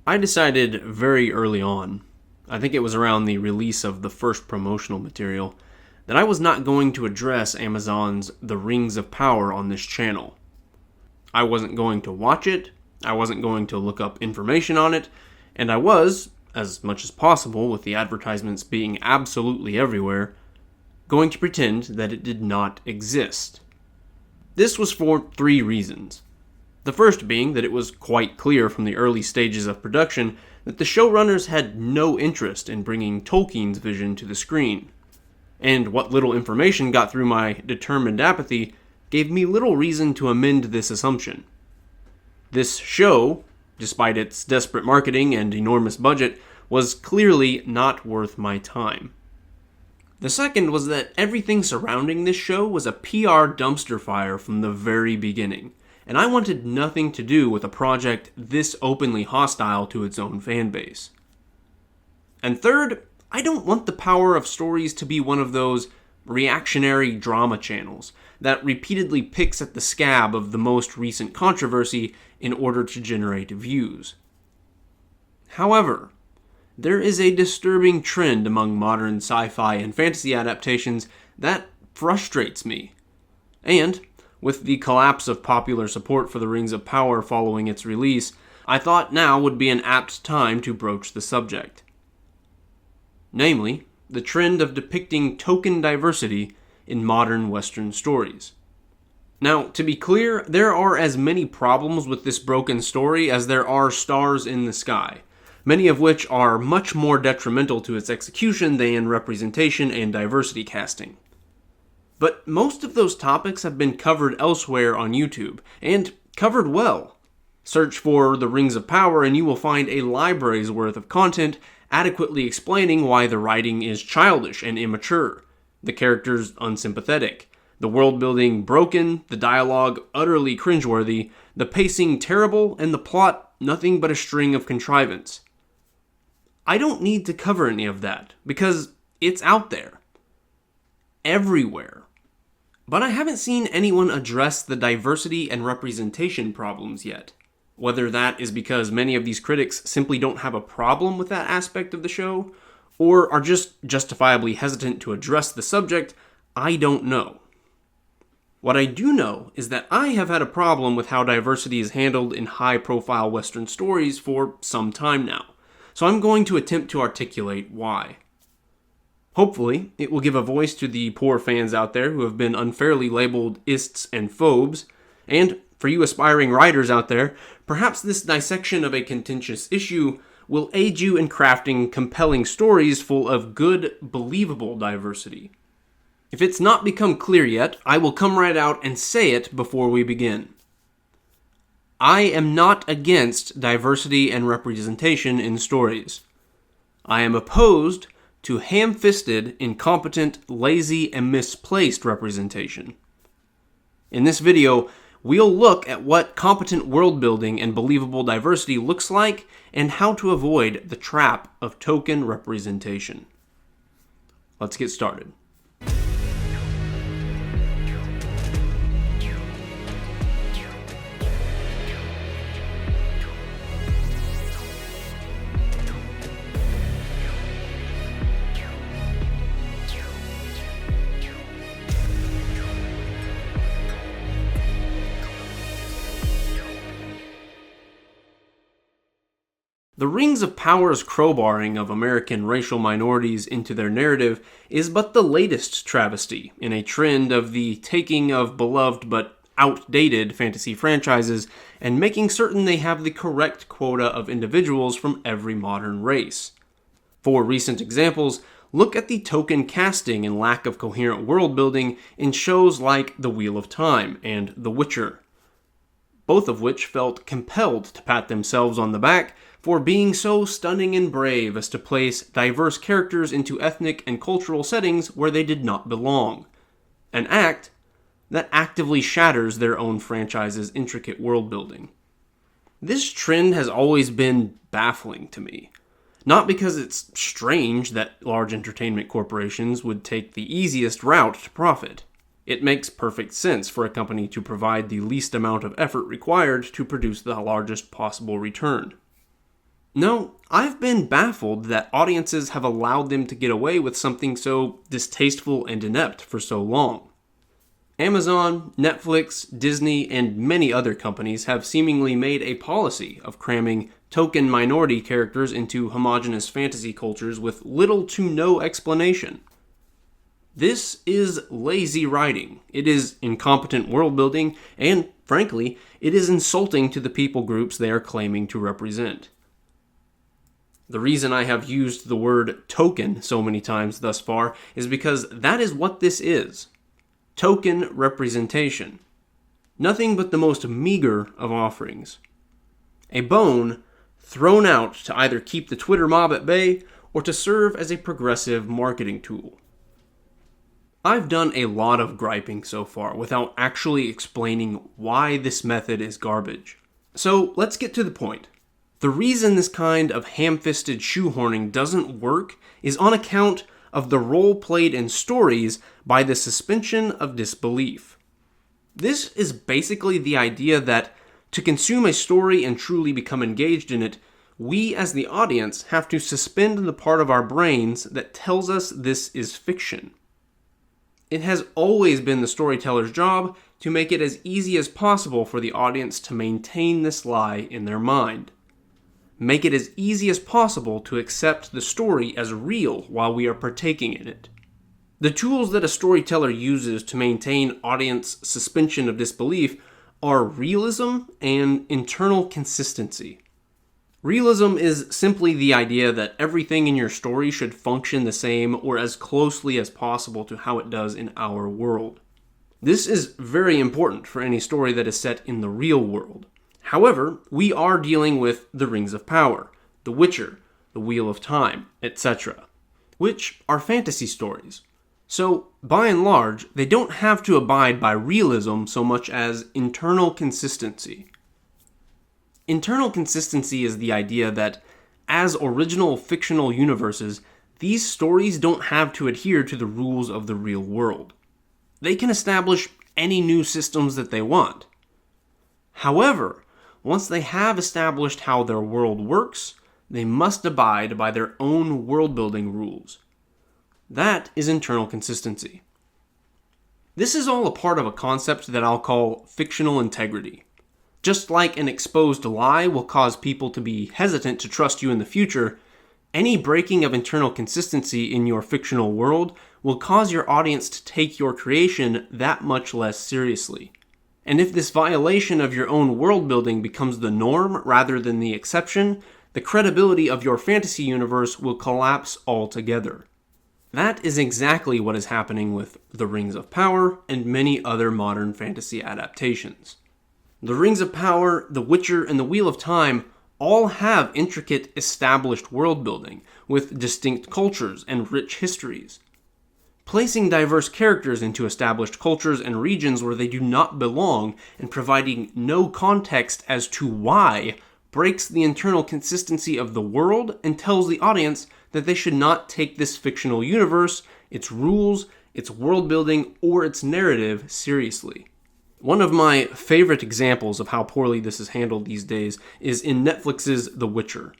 I decided very early on, I think it was around the release of the first promotional material, that I was not going to address Amazon's The Rings of Power on this channel. I wasn't going to watch it, I wasn't going to look up information on it, and I was, as much as possible with the advertisements being absolutely everywhere, going to pretend that it did not exist. This was for 3 reasons. The first being that it was quite clear from the early stages of production that the showrunners had no interest in bringing Tolkien's vision to the screen. And what little information got through my determined apathy gave me little reason to amend this assumption. This show, despite its desperate marketing and enormous budget, was clearly not worth my time. The second was that everything surrounding this show was a PR dumpster fire from the very beginning, and I wanted nothing to do with a project this openly hostile to its own fanbase. And third, I don't want the power of stories to be one of those reactionary drama channels that repeatedly picks at the scab of the most recent controversy in order to generate views. However, there is a disturbing trend among modern sci-fi and fantasy adaptations that frustrates me. And, with the collapse of popular support for The Rings of Power following its release, I thought now would be an apt time to broach the subject. Namely, the trend of depicting token diversity in modern Western stories. Now, to be clear, there are as many problems with this broken story as there are stars in the sky, many of which are much more detrimental to its execution than representation and diversity casting. But most of those topics have been covered elsewhere on YouTube, and covered well. Search for The Rings of Power and you will find a library's worth of content adequately explaining why the writing is childish and immature, the characters unsympathetic, the world building broken, the dialogue utterly cringeworthy, the pacing terrible, and the plot nothing but a string of contrivance. I don't need to cover any of that, because it's out there. Everywhere. But I haven't seen anyone address the diversity and representation problems yet. Whether that is because many of these critics simply don't have a problem with that aspect of the show, or are just justifiably hesitant to address the subject, I don't know. What I do know is that I have had a problem with how diversity is handled in high-profile Western stories for some time now, so I'm going to attempt to articulate why. Hopefully, it will give a voice to the poor fans out there who have been unfairly labeled ists and phobes, and for you aspiring writers out there, perhaps this dissection of a contentious issue will aid you in crafting compelling stories full of good, believable diversity. If it's not become clear yet, I will come right out and say it before we begin. I am not against diversity and representation in stories. I am opposed to ham-fisted, incompetent, lazy, and misplaced representation. In this video, we'll look at what competent world-building and believable diversity looks like and how to avoid the trap of token representation. Let's get started. The Rings of Power's crowbarring of American racial minorities into their narrative is but the latest travesty in a trend of the taking of beloved but outdated fantasy franchises and making certain they have the correct quota of individuals from every modern race. For recent examples, look at the token casting and lack of coherent world building in shows like The Wheel of Time and The Witcher, both of which felt compelled to pat themselves on the back for being so stunning and brave as to place diverse characters into ethnic and cultural settings where they did not belong. An act that actively shatters their own franchise's intricate world building. This trend has always been baffling to me. Not because it's strange that large entertainment corporations would take the easiest route to profit. It makes perfect sense for a company to provide the least amount of effort required to produce the largest possible return. No, I've been baffled that audiences have allowed them to get away with something so distasteful and inept for so long. Amazon, Netflix, Disney, and many other companies have seemingly made a policy of cramming token minority characters into homogenous fantasy cultures with little to no explanation. This is lazy writing, it is incompetent world building, and, frankly, it is insulting to the people groups they are claiming to represent. The reason I have used the word token so many times thus far is because that is what this is. Token representation. Nothing but the most meager of offerings. A bone thrown out to either keep the Twitter mob at bay or to serve as a progressive marketing tool. I've done a lot of griping so far without actually explaining why this method is garbage. So let's get to the point. The reason this kind of ham-fisted shoehorning doesn't work is on account of the role played in stories by the suspension of disbelief. This is basically the idea that to consume a story and truly become engaged in it, we as the audience have to suspend the part of our brains that tells us this is fiction. It has always been the storyteller's job to make it as easy as possible for the audience to maintain this lie in their mind. Make it as easy as possible to accept the story as real while we are partaking in it. The tools that a storyteller uses to maintain audience suspension of disbelief are realism and internal consistency. Realism is simply the idea that everything in your story should function the same or as closely as possible to how it does in our world. This is very important for any story that is set in the real world. However, we are dealing with the Rings of Power, The Witcher, The Wheel of Time, etc., which are fantasy stories. So, by and large, they don't have to abide by realism so much as internal consistency. Internal consistency is the idea that, as original fictional universes, these stories don't have to adhere to the rules of the real world. They can establish any new systems that they want. However, once they have established how their world works, they must abide by their own world-building rules. That is internal consistency. This is all a part of a concept that I'll call fictional integrity. Just like an exposed lie will cause people to be hesitant to trust you in the future, any breaking of internal consistency in your fictional world will cause your audience to take your creation that much less seriously. And if this violation of your own world building becomes the norm rather than the exception, the credibility of your fantasy universe will collapse altogether. That is exactly what is happening with The Rings of Power and many other modern fantasy adaptations. The Rings of Power, The Witcher, and The Wheel of Time all have intricate, established world building with distinct cultures and rich histories. Placing diverse characters into established cultures and regions where they do not belong and providing no context as to why breaks the internal consistency of the world and tells the audience that they should not take this fictional universe, its rules, its world building, or its narrative seriously. One of my favorite examples of how poorly this is handled these days is in Netflix's The Witcher.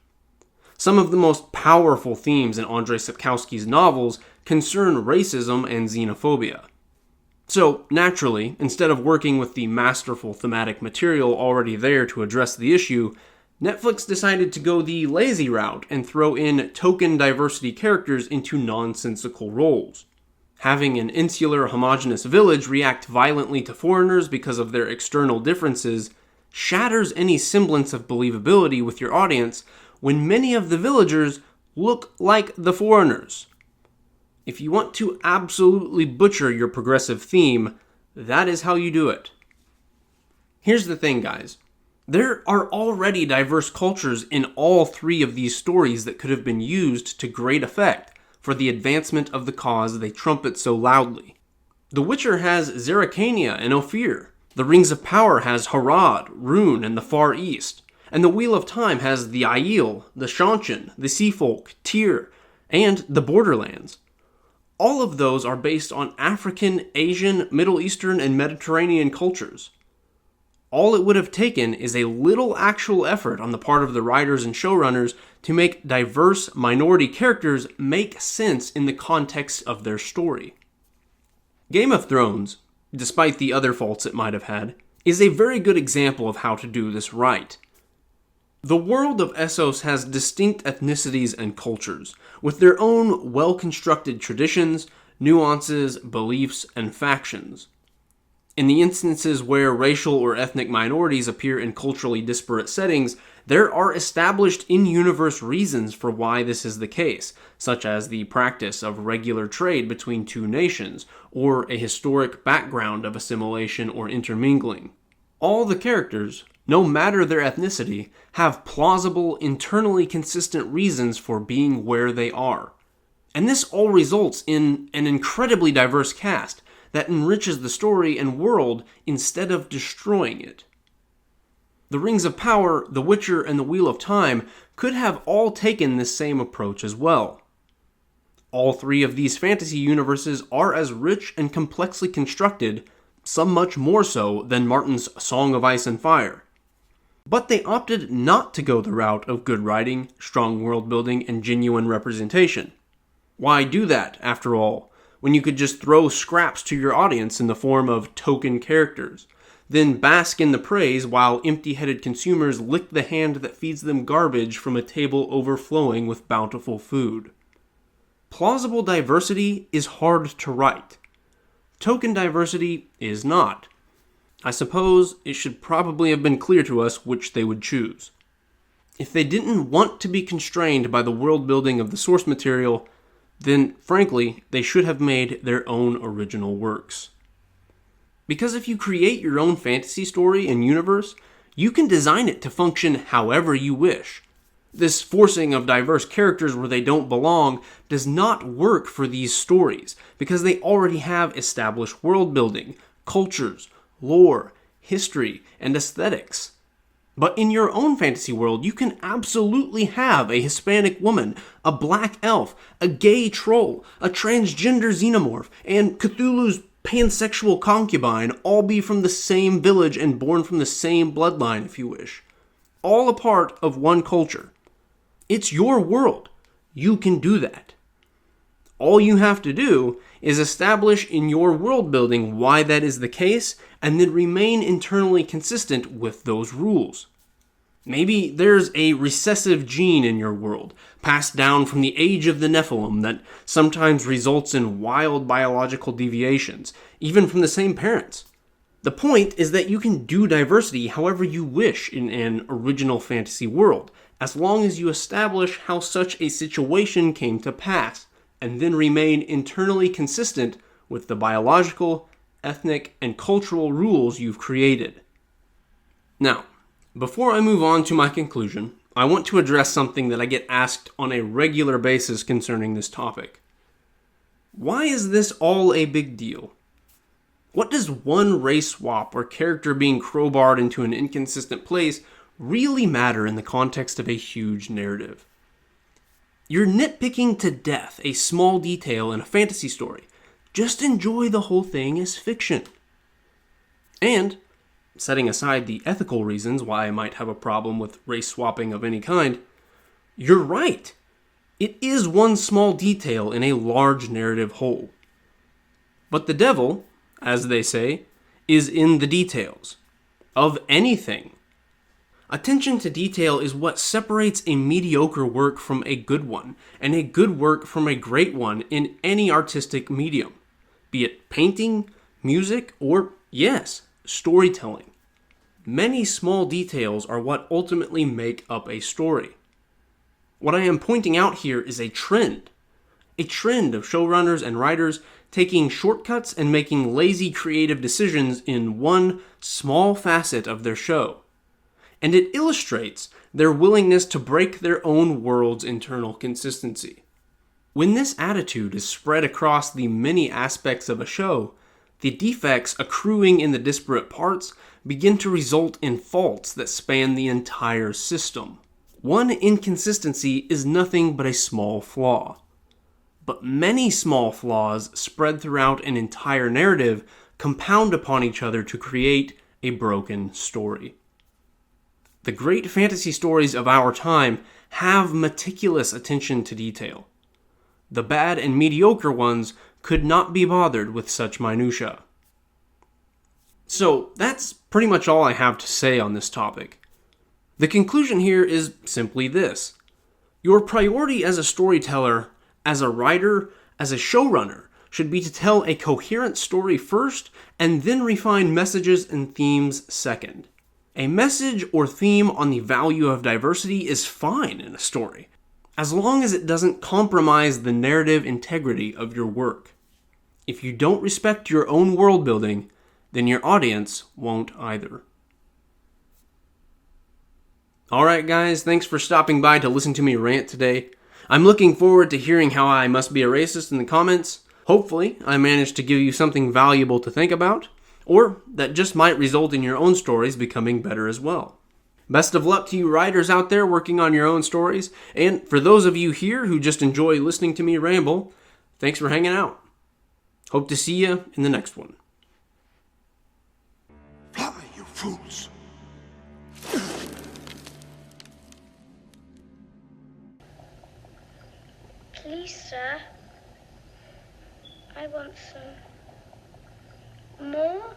Some of the most powerful themes in Andrzej Sapkowski's novels concern racism and xenophobia. So, naturally, instead of working with the masterful thematic material already there to address the issue, Netflix decided to go the lazy route and throw in token diversity characters into nonsensical roles. Having an insular, homogeneous village react violently to foreigners because of their external differences shatters any semblance of believability with your audience when many of the villagers look like the foreigners. If you want to absolutely butcher your progressive theme, that is how you do it. Here's the thing, guys. There are already diverse cultures in all three of these stories that could have been used to great effect for the advancement of the cause they trumpet so loudly. The Witcher has Zerrikania and Ophir. The Rings of Power has Harad, Rune, and the Far East. And the Wheel of Time has the Aiel, the Seanchan, the Seafolk, Tyr, and the Borderlands. All of those are based on African, Asian, Middle Eastern, and Mediterranean cultures. All it would have taken is a little actual effort on the part of the writers and showrunners to make diverse minority characters make sense in the context of their story. Game of Thrones, despite the other faults it might have had, is a very good example of how to do this right. The world of Essos has distinct ethnicities and cultures, with their own well-constructed traditions, nuances, beliefs, and factions. In the instances where racial or ethnic minorities appear in culturally disparate settings, there are established in-universe reasons for why this is the case, such as the practice of regular trade between two nations, or a historic background of assimilation or intermingling. All the characters, no matter their ethnicity, have plausible, internally consistent reasons for being where they are. And this all results in an incredibly diverse cast that enriches the story and world instead of destroying it. The Rings of Power, The Witcher, and The Wheel of Time could have all taken this same approach as well. All three of these fantasy universes are as rich and complexly constructed, some much more so than Martin's Song of Ice and Fire. But they opted not to go the route of good writing, strong world building, and genuine representation. Why do that, after all, when you could just throw scraps to your audience in the form of token characters, then bask in the praise while empty-headed consumers lick the hand that feeds them garbage from a table overflowing with bountiful food? Plausible diversity is hard to write. Token diversity is not. I suppose it should probably have been clear to us which they would choose. If they didn't want to be constrained by the world building of the source material, then, frankly, they should have made their own original works. Because if you create your own fantasy story and universe, you can design it to function however you wish. This forcing of diverse characters where they don't belong does not work for these stories, because they already have established world building, cultures, lore, history, and aesthetics. But in your own fantasy world, you can absolutely have a Hispanic woman, a black elf, a gay troll, a transgender xenomorph, and Cthulhu's pansexual concubine all be from the same village and born from the same bloodline, if you wish. All a part of one culture. It's your world. You can do that. All you have to do is establish in your world building why that is the case, and then remain internally consistent with those rules. Maybe there's a recessive gene in your world, passed down from the age of the Nephilim, that sometimes results in wild biological deviations, even from the same parents. The point is that you can do diversity however you wish in an original fantasy world, as long as you establish how such a situation came to pass, and then remain internally consistent with the biological, ethnic, and cultural rules you've created. Now, before I move on to my conclusion, I want to address something that I get asked on a regular basis concerning this topic. Why is this all a big deal? What does one race swap or character being crowbarred into an inconsistent place really matter in the context of a huge narrative? You're nitpicking to death a small detail in a fantasy story. Just enjoy the whole thing as fiction. And, setting aside the ethical reasons why I might have a problem with race swapping of any kind, you're right. It is one small detail in a large narrative whole. But the devil, as they say, is in the details. Of anything. Attention to detail is what separates a mediocre work from a good one, and a good work from a great one in any artistic medium, be it painting, music, or, yes, storytelling. Many small details are what ultimately make up a story. What I am pointing out here is a trend of showrunners and writers taking shortcuts and making lazy creative decisions in one small facet of their show. And it illustrates their willingness to break their own world's internal consistency. When this attitude is spread across the many aspects of a show, the defects accruing in the disparate parts begin to result in faults that span the entire system. One inconsistency is nothing but a small flaw. But many small flaws spread throughout an entire narrative compound upon each other to create a broken story. The great fantasy stories of our time have meticulous attention to detail. The bad and mediocre ones could not be bothered with such minutiae. So that's pretty much all I have to say on this topic. The conclusion here is simply this. Your priority as a storyteller, as a writer, as a showrunner, should be to tell a coherent story first and then refine messages and themes second. A message or theme on the value of diversity is fine in a story, as long as it doesn't compromise the narrative integrity of your work. If you don't respect your own world building, then your audience won't either. Alright guys, thanks for stopping by to listen to me rant today. I'm looking forward to hearing how I must be a racist in the comments. Hopefully, I managed to give you something valuable to think about, or that just might result in your own stories becoming better as well. Best of luck to you writers out there working on your own stories, and for those of you here who just enjoy listening to me ramble, thanks for hanging out. Hope to see you in the next one. Fly, you fools! Please, sir, I want some more.